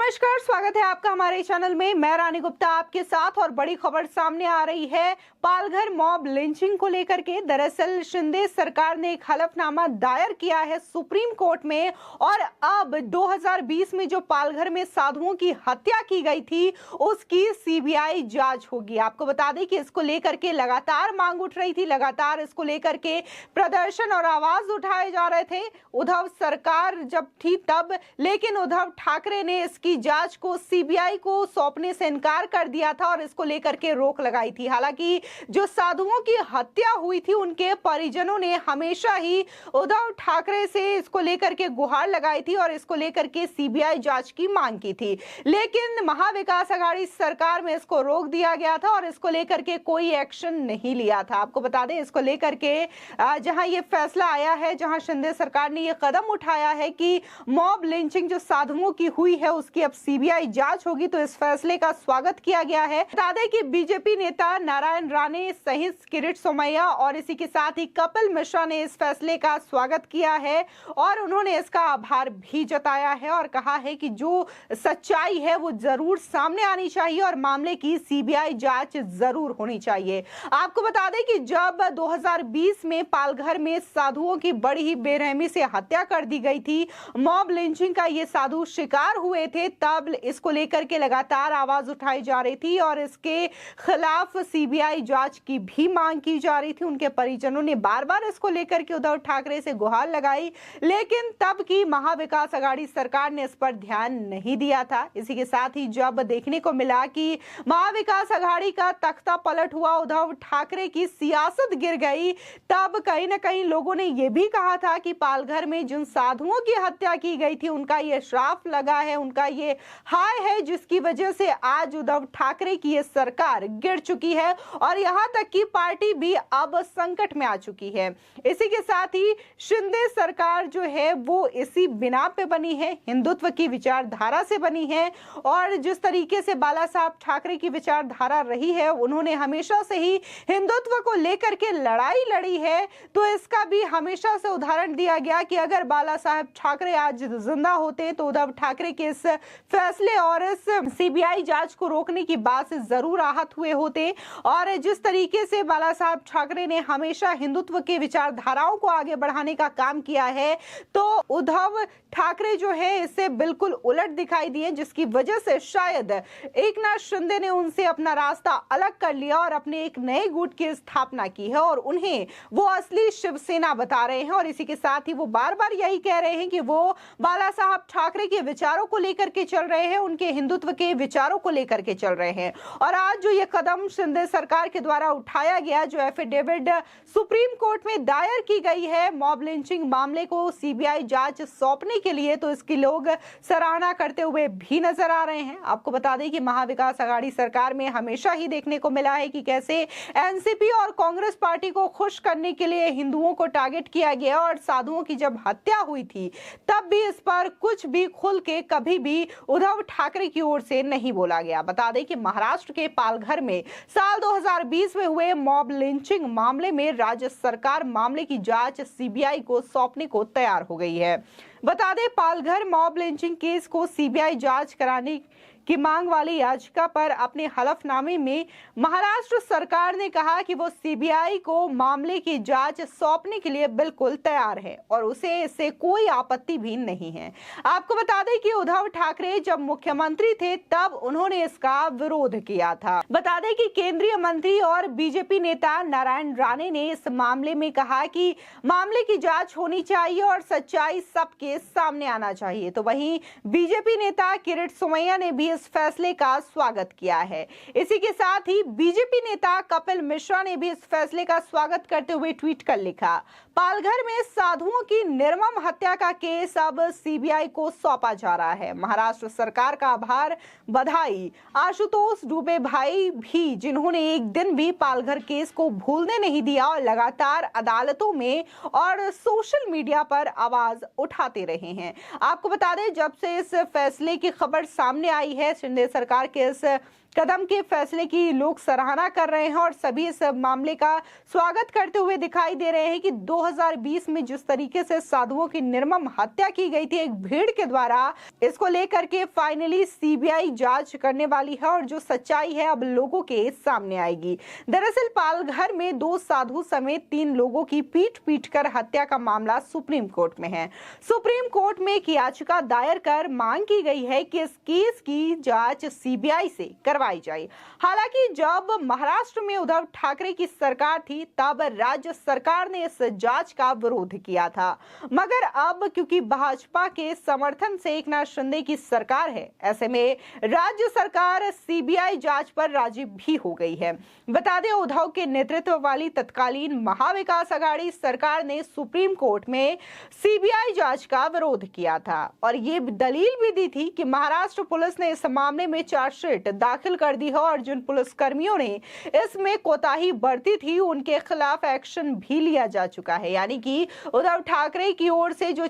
नमस्कार, स्वागत है आपका हमारे चैनल में। मैं रानी गुप्ता आपके साथ और बड़ी खबर सामने आ रही है पालघर मॉब लिंचिंग को लेकर के। दरअसल शिंदे सरकार ने एक हलफनामा दायर किया है सुप्रीम कोर्ट में और अब 2020 में जो पालघर में साधुओं की हत्या की गई थी उसकी सीबीआई जांच होगी। आपको बता दें कि इसको लेकर के लगातार मांग उठ रही थी, लगातार इसको लेकर के प्रदर्शन और आवाज उठाए जा रहे थे। उद्धव सरकार जब थी तब, लेकिन उद्धव ठाकरे ने इसकी जांच को सीबीआई को सौंपने से इनकार कर दिया था और इसको लेकर के रोक लगाई थी। हालांकि जो साधुओं की हत्या हुई थी उनके परिजनों ने हमेशा ही उद्धव ठाकरे से इसको लेकर के गुहार लगाई थी और इसको लेकर के सीबीआई जांच की मांग की थी, लेकिन महाविकास अघाड़ी सरकार में इसको रोक दिया गया था और इसको लेकर के कोई एक्शन नहीं लिया था। आपको बता दें, इसको लेकर के जहां ये फैसला आया है, जहां शिंदे सरकार ने ये कदम उठाया है कि मॉब लिंचिंग जो साधुओं की हुई है उसकी अब सीबीआई जांच होगी, तो इस फैसले का स्वागत किया गया है। बता दें कि बीजेपी नेता नारायण राणे सहित किरीट सोमैया और इसी के साथ ही कपिल मिश्रा ने इस फैसले का स्वागत किया है और उन्होंने इसका आभार भी जताया है और कहा है कि जो सच्चाई है वो जरूर सामने आनी चाहिए और मामले की सीबीआई जांच जरूर होनी चाहिए। आपको बता दें कि जब 2020 में पालघर में साधुओं की बड़ी ही बेरहमी से हत्या कर दी गई थी, मॉब लिंचिंग का ये साधु शिकार हुए थे, तब इसको लेकर के लगातार आवाज उठाई जा रही थी और इसके खिलाफ सीबीआई जांच की भी मांग की जा रही थी। उनके परिजनों ने बार बार इसको लेकर के उद्धव ठाकरे से गुहार लगाई, लेकिन तब की महाविकास अघाड़ी सरकार ने इस पर ध्यान नहीं दिया था। इसी के साथ ही जब देखने को मिला कि महाविकास अघाड़ी का तख्ता पलट हुआ, उद्धव ठाकरे की सियासत गिर गई, तब कहीं ना कहीं लोगों ने यह भी कहा था कि पालघर में जिन साधुओं की हत्या की गई थी उनका ये श्राप लगा है, उनका ये हाय है, जिसकी वजह से आज उद्धव ठाकरे की ये सरकार गिर चुकी है और यहां तक कि पार्टी भी अब संकट में आ चुकी है। इसी के साथ ही शिंदे सरकार जो है वो इसी बिना पे बनी है, हिंदुत्व की विचारधारा से बनी है और जिस तरीके से बाला साहब ठाकरे की विचारधारा रही है, उन्होंने हमेशा से ही हिंदुत्व को लेकर के लड़ाई लड़ी है, तो इसका भी हमेशा से उदाहरण दिया गया कि अगर बाला साहब ठाकरे आज जिंदा होते तो उद्धव ठाकरे के इस फैसले और इस सीबीआई जांच को रोकने की बात से जरूर आहत हुए होते। और जिस तरीके से बाला साहब ठाकरे ने हमेशा हिंदुत्व के विचारधाराओं को आगे बढ़ाने का काम किया है, तो उद्धव ठाकरे जो है इससे बिल्कुल उलट दिखाई दिए, जिसकी वजह से शायद एकनाथ शिंदे ने उनसे अपना रास्ता अलग कर लिया और अपने एक नए गुट की स्थापना की है और उन्हें वो असली शिवसेना बता रहे हैं। और इसी के साथ ही वो बार बार यही कह रहे हैं कि वो बाला साहब ठाकरे के विचारों को लेकर के चल रहे हैं, उनके हिंदुत्व के विचारों को लेकर के चल रहे हैं। और आज जो ये कदम शिंदे सरकार के द्वारा उठाया गया, जो एफिडेविट सुप्रीम कोर्ट में दायर की गई है मॉब लिंचिंग मामले को सीबीआई जांच सौंपने के लिए, तो इसकी लोग सराहना करते हुए भी नजर आ रहे हैं। आपको बता दें कि महाविकास अघाड़ी सरकार में हमेशा ही देखने को मिला है कि कैसे एनसीपी और कांग्रेस पार्टी को खुश करने के लिए हिंदुओं को टारगेट किया गया और साधुओं की जब हत्या हुई थी तब भी इस पर कुछ भी खुल के कभी भी उद्धव ठाकरे की ओर से नहीं बोला गया। बता दें कि महाराष्ट्र के पालघर में साल 2020 में हुए मॉब लिंचिंग मामले में राज्य सरकार मामले की जांच सीबीआई को सौंपने को तैयार हो गई है। बता दें, पालघर मॉब लिंचिंग केस को सीबीआई जांच कराने की मांग वाली याचिका पर अपने हलफनामे में महाराष्ट्र सरकार ने कहा कि वो सीबीआई को मामले की जांच सौंपने के लिए बिल्कुल तैयार है और उसे इससे कोई आपत्ति भी नहीं है। आपको बता दें कि उद्धव ठाकरे जब मुख्यमंत्री थे तब उन्होंने इसका विरोध किया था। बता दें कि केंद्रीय मंत्री और बीजेपी नेता नारायण राणे ने इस मामले में कहा कि मामले की जांच होनी चाहिए और सच्चाई सबके सामने आना चाहिए। तो वहीं बीजेपी नेता किरीट सोमैया ने भी इस फैसले का स्वागत किया है। इसी के साथ ही बीजेपी नेता कपिल मिश्रा ने भी इस फैसले का स्वागत करते हुए ट्वीट कर लिखा, पालघर में साधुओं की निर्मम हत्या का केस अब सीबीआई को सौंपा जा रहा है। महाराष्ट्र सरकार का आभार, बधाई। आशुतोष दुबे भाई भी, जिन्होंने एक दिन भी पालघर केस को भूलने नहीं दिया और लगातार अदालतों में और सोशल मीडिया पर आवाज उठाते रहे हैं। आपको बता दें, जब से इस फैसले की खबर सामने आई है, शिंदे सरकार के इस कदम के फैसले की लोग सराहना कर रहे हैं और सभी इस मामले का स्वागत करते हुए दिखाई दे रहे हैं कि 2020 में जिस तरीके से साधुओं की निर्मम हत्या की गई थी एक भीड़ के द्वारा, इसको लेकर के फाइनली सीबीआई जांच करने वाली है और जो सच्चाई है अब लोगों के सामने आएगी। दरअसल पालघर में 2 साधु समेत 3 लोगों की पीट कर हत्या का मामला सुप्रीम कोर्ट में है। सुप्रीम कोर्ट में एक याचिका दायर कर मांग की गई है कि इस केस की जांच सीबीआई से करवाई जाए। हालांकि जब महाराष्ट्र में उद्धव ठाकरे की सरकार थी तब राज्य सरकार ने इस जांच का विरोध किया था, मगर अब क्योंकि भाजपा के समर्थन से एकनाथ शिंदे की सरकार है, ऐसे में राज्य सरकार सीबीआई जांच पर राजी भी हो गई है। बता दें, उद्धव के नेतृत्व वाली तत्कालीन महाविकास आघाड़ी सरकार ने सुप्रीम कोर्ट में सीबीआई जांच का विरोध किया था और ये दलील भी दी थी कि महाराष्ट्र पुलिस ने इस मामले में चार्जशीट दाखिल कर दी है और जिन पुलिस कर्मियों ने इसमें कोताही बरती थी उनके खिलाफ एक्शन भी लिया जा चुका है। यानी कि उद्धव ठाकरे की ओर से जो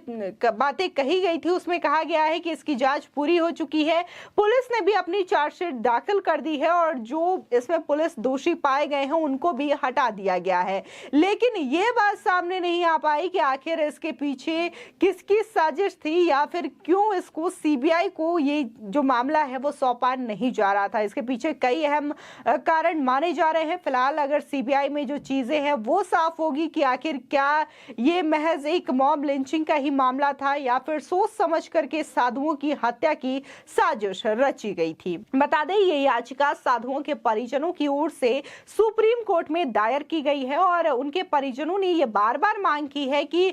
बातें कही गई थी उसमें कहा गया है कि इसकी जांच पूरी हो चुकी है, पुलिस ने भी अपनी चार्जशीट दाखिल कर दी है और जो इसमें पुलिस दोषी पाए गए हैं उनको भी हटा दिया गया है। लेकिन ये बात सामने नहीं आ पाई कि आखिर इसके पीछे किसकी साजिश थी या फिर क्यों इसको सीबीआई को ये जो मामला है वो सौंपा नहीं जा रहा था। इसके पीछे कई अहम कारण माने जा रहे हैं। फिलहाल अगर सीबीआई में जो चीजें हैं वो साफ होगी कि आखिर क्या ये महज एक मॉब लिंचिंग का ही मामला था या फिर सोच समझ करके साधुओं की हत्या की साजिश रची गई थी। बता दें, ये याचिका साधुओं के परिजनों की ओर से सुप्रीम कोर्ट में दायर की गई है और उनके परिजनों ने ये बार बार मांग की है कि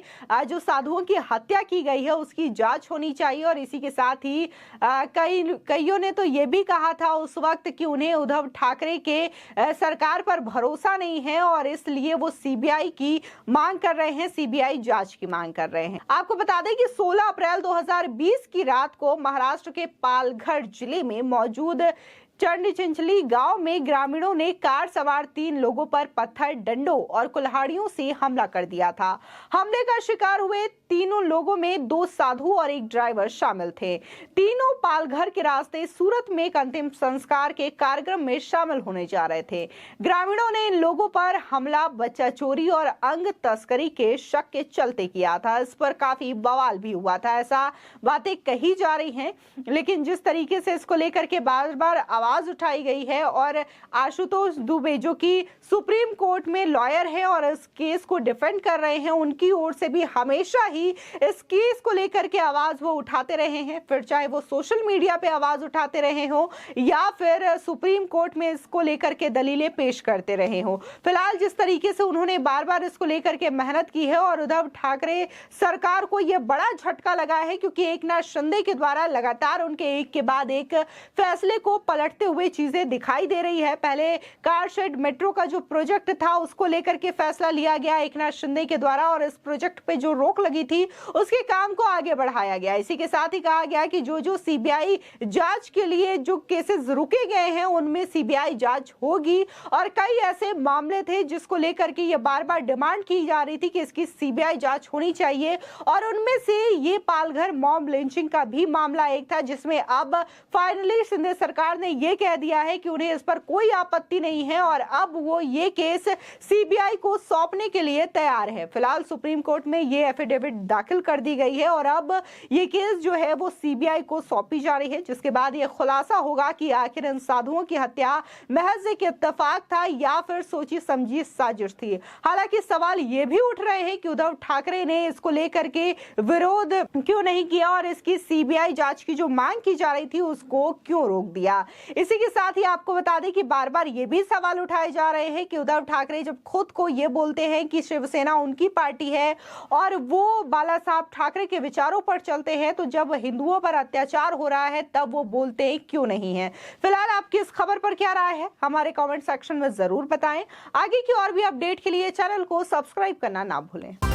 जो साधुओं की हत्या की गई है उसकी जांच होनी चाहिए और इसी के साथ ही कईयों ने तो ये भी कहा था उस वक्त कि उन्हें उद्धव ठाकरे के सरकार पर भरोसा नहीं है और इसलिए वो सीबीआई की मांग कर रहे हैं, सीबीआई जांच की मांग कर रहे हैं। आपको बता दें कि 16 अप्रैल 2020 की रात को महाराष्ट्र के पालघर जिले में मौजूद चंडचिंचली गांव में ग्रामीणों ने कार सवार 3 लोगों पर पत्थर, डंडों और कुल्हाड़ियों से हमला कर दिया था। हमले का शिकार हुए तीनों लोगों में 2 साधु और एक ड्राइवर शामिल थे। तीनों पालघर के रास्ते सूरत में एक अंतिम संस्कार के कार्यक्रम में शामिल होने जा रहे थे। ग्रामीणों ने इन लोगों पर हमला बच्चा चोरी और अंग तस्करी के शक के चलते किया था। इस पर काफी बवाल भी हुआ था, ऐसा बातें कही जा रही हैं। लेकिन जिस तरीके से इसको लेकर के बार बार आवाज उठाई गई है और आशुतोष दुबे जो कि सुप्रीम कोर्ट में लॉयर है और इस केस को डिफेंड कर रहे हैं, उनकी ओर से भी हमेशा ही इस केस को लेकर के आवाज वो उठाते रहे हैं, फिर चाहे वो सोशल मीडिया पे आवाज उठाते रहे हो या फिर सुप्रीम कोर्ट में इसको लेकर के दलीलें पेश करते रहे हो। फिलहाल जिस तरीके से उन्होंने बार बार इसको लेकर के मेहनत की है और उद्धव ठाकरे सरकार को यह बड़ा झटका लगा है क्योंकि एकनाथ शिंदे के द्वारा लगातार उनके एक के बाद एक फैसले को पलटते हुए चीजें दिखाई दे रही है। पहले कारशेड मेट्रो का जो प्रोजेक्ट था उसको लेकर के फैसला लिया गया एकनाथ शिंदे के द्वारा और इस प्रोजेक्ट पे जो रोक लगी थी उसके काम को आगे बढ़ाया गया। इसी के साथ ही कहा गया कि जो सीबीआई जांच के लिए जो केसेस रुके गए हैं उनमें सीबीआई जांच होगी और कई ऐसे मामले थे जिसको लेकर के ये बार बार डिमांड की जा रही थी कि इसकी सीबीआई जांच होनी चाहिए और उनमें से ये पालघर मॉब लिंचिंग का भी मामला एक था जिसमें अब फाइनली शिंदे सरकार ने ये कह दिया है कि उन्हें इस पर कोई आपत्ति नहीं है और अब वो ये केस सीबीआई को सौंपने के लिए तैयार है। फिलहाल सुप्रीम कोर्ट में ये एफिडेविट दाखिल कर दी गई है और अब ये केस जो है वो सीबीआई को सौंपी जा रही है, जिसके बाद ये खुलासा होगा कि आखिर इन साधुओं की हत्या महज एक इत्तेफाक था या फिर सोची समझी साजिश थी। हालांकि सवाल ये भी उठ रहे हैं कि उद्धव ठाकरे ने इसको लेकर के विरोध क्यों नहीं किया और इसकी सीबीआई जांच की जो मांग की जा रही थी उसको क्यों रोक दिया। इसी के साथ ही आपको बता दें कि बार बार ये भी सवाल उठाए जा रहे हैं कि उद्धव ठाकरे जब खुद को ये बोलते हैं कि शिवसेना उनकी पार्टी है और वो बाला साहब ठाकरे के विचारों पर चलते हैं, तो जब हिंदुओं पर अत्याचार हो रहा है तब वो बोलते हैं क्यों नहीं है। फिलहाल आपकी इस खबर पर क्या राय है हमारे कमेंट सेक्शन में जरूर बताएं। आगे की और भी अपडेट के लिए चैनल को सब्सक्राइब करना ना भूलें।